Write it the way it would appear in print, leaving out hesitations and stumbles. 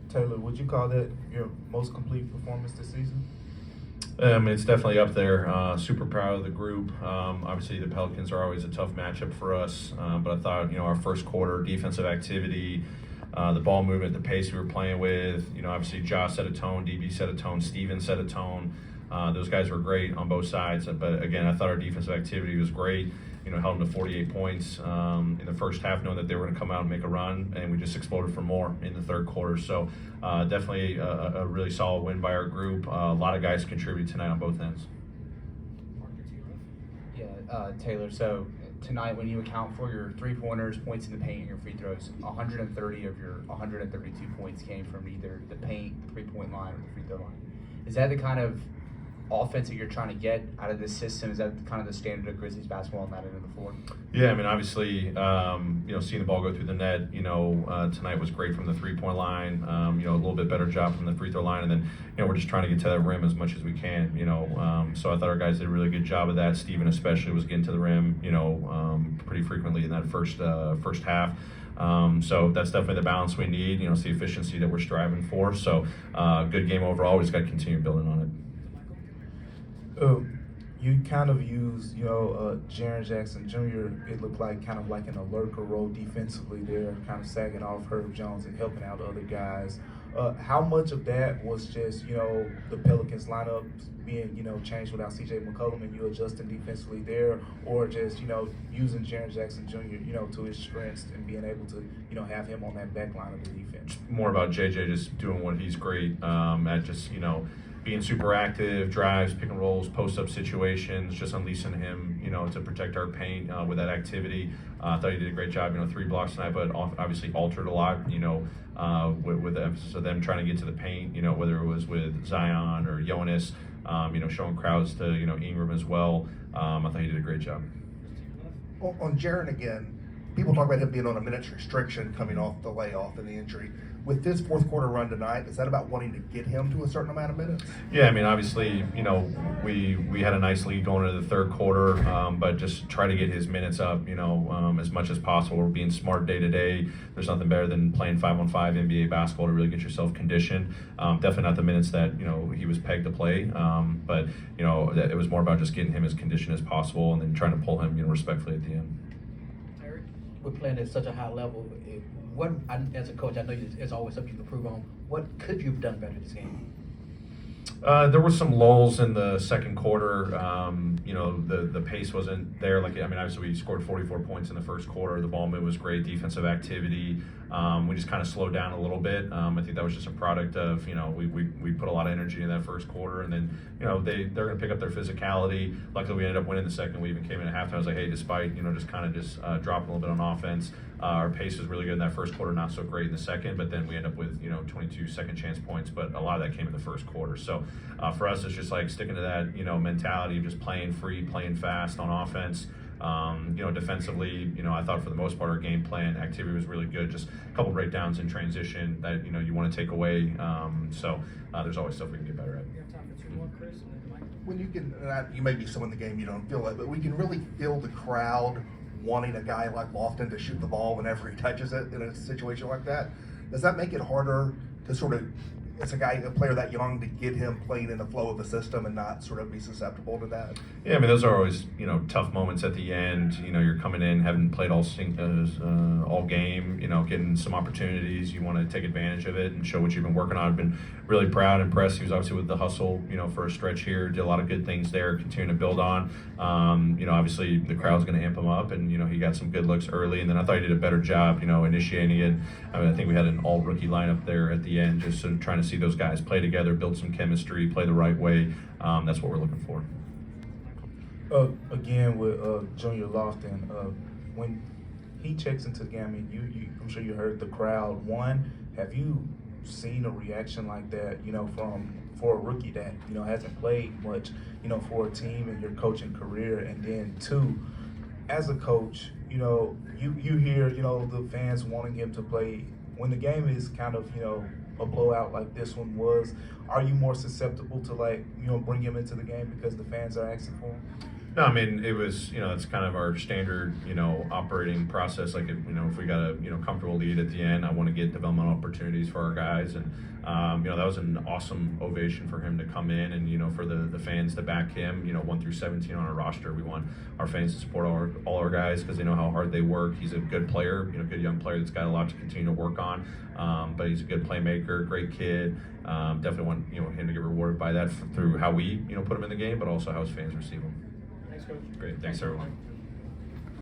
Taylor, would you call that your most complete performance this season? It's definitely up there. Super proud of the group. Obviously, the Pelicans are always a tough matchup for us, but I thought our first quarter defensive activity, the ball movement, the pace we were playing with. Obviously Josh set a tone, DB set a tone, Steven set a tone. Those guys were great on both sides. But again, I thought our defensive activity was great. Held them to 48 points in the first half, knowing that they were going to come out and make a run, and we just exploded for more in the third quarter. So definitely a really solid win by our group. A lot of guys contribute tonight on both ends. Yeah, Taylor, so tonight when you account for your three-pointers, points in the paint, and your free throws, 130 of your 132 points came from either the paint, the three-point line, or the free throw line. Is that the kind of offense that you're trying to get out of this system? Is that kind of the standard of Grizzlies basketball on that end of the floor? Yeah, I mean, obviously, seeing the ball go through the net, tonight was great from the three-point line. A little bit better job from the free throw line, and then, we're just trying to get to that rim as much as we can. So I thought our guys did a really good job of that. Steven especially was getting to the rim, pretty frequently in that first half. So that's definitely the balance we need. It's the efficiency that we're striving for. So good game overall. We just got to continue building on it. You kind of used, Jaren Jackson Jr., it looked like kind of like in a lurker role defensively there, kind of sagging off Herb Jones and helping out other guys. How much of that was just, the Pelicans lineup being, changed without CJ McCollum and you adjusting defensively there, or just, using Jaren Jackson Jr., to his strengths and being able to, have him on that back line of the defense? More about JJ just doing what he's great at, just, being super active, drives, pick and rolls, post-up situations, just unleashing him, to protect our paint with that activity. I thought he did a great job, 3 blocks tonight, but obviously altered a lot, with the emphasis of them trying to get to the paint, whether it was with Zion or Jonas, showing crowds to, Ingram as well. I thought he did a great job. On Jaren again, people talk about him being on a minutes restriction coming off the layoff and the injury. With this fourth quarter run tonight, is that about wanting to get him to a certain amount of minutes? Yeah, I mean, obviously, we had a nice lead going into the third quarter, but just try to get his minutes up, as much as possible. We're being smart day to day. There's nothing better than playing 5-on-5 NBA basketball to really get yourself conditioned. Definitely not the minutes that, he was pegged to play, but, it was more about just getting him as conditioned as possible and then trying to pull him, respectfully at the end. We're playing at such a high level. As a coach, I know there's always something you can improve on. What could you have done better this game? There were some lulls in the second quarter. The pace wasn't there. Obviously we scored 44 points in the first quarter. The ball movement was great, defensive activity. We just kind of slowed down a little bit. I think that was just a product of, we put a lot of energy in that first quarter, and then, they're going to pick up their physicality. Luckily, we ended up winning the second. We even came in at halftime. I was like, hey, despite, just dropping a little bit on offense, our pace was really good in that first quarter, not so great in the second, but then we end up with, 22 second chance points, but a lot of that came in the first quarter. So for us, it's just like sticking to that, mentality of just playing free, playing fast on offense. Defensively, I thought for the most part our game plan activity was really good. Just a couple breakdowns in transition that, you want to take away. So there's always stuff we can get better at. We have time for 2 more, Chris, and then Mike. When you can, you may be so in the game you don't feel it, but we can really feel the crowd wanting a guy like Lofton to shoot the ball whenever he touches it in a situation like that. Does that make it harder to sort of, as a player that young, to get him playing in the flow of the system and not sort of be susceptible to that? Yeah, I mean, those are always, tough moments at the end. You're coming in, haven't played all game, getting some opportunities. You want to take advantage of it and show what you've been working on. I've been really proud, impressed. He was obviously with the hustle, for a stretch here. Did a lot of good things there, continuing to build on. Obviously the crowd's going to amp him up, and, he got some good looks early. And then I thought he did a better job, initiating it. I think we had an all-rookie lineup there at the end, just sort of trying to see those guys play together, build some chemistry, play the right way. That's what we're looking for. Again, with Junior Lofton, when he checks into the game, I'm sure you heard the crowd. One, have you seen a reaction like that, for a rookie that, hasn't played much, for a team in your coaching career? And then two, as a coach, you hear, the fans wanting him to play. When the game is kind of, a blowout like this one was, are you more susceptible to bring him into the game because the fans are asking for him? No, I mean, it was, it's kind of our standard, operating process. Like, if we got a, comfortable lead at the end, I want to get developmental opportunities for our guys. And, that was an awesome ovation for him to come in and, for the fans to back him, 1 through 17 on our roster. We want our fans to support all our guys because they know how hard they work. He's a good player, good young player that's got a lot to continue to work on. But he's a good playmaker, great kid. Definitely want, him to get rewarded by that through how we, put him in the game, but also how his fans receive him. Thanks, Coach. Great. Thanks, everyone.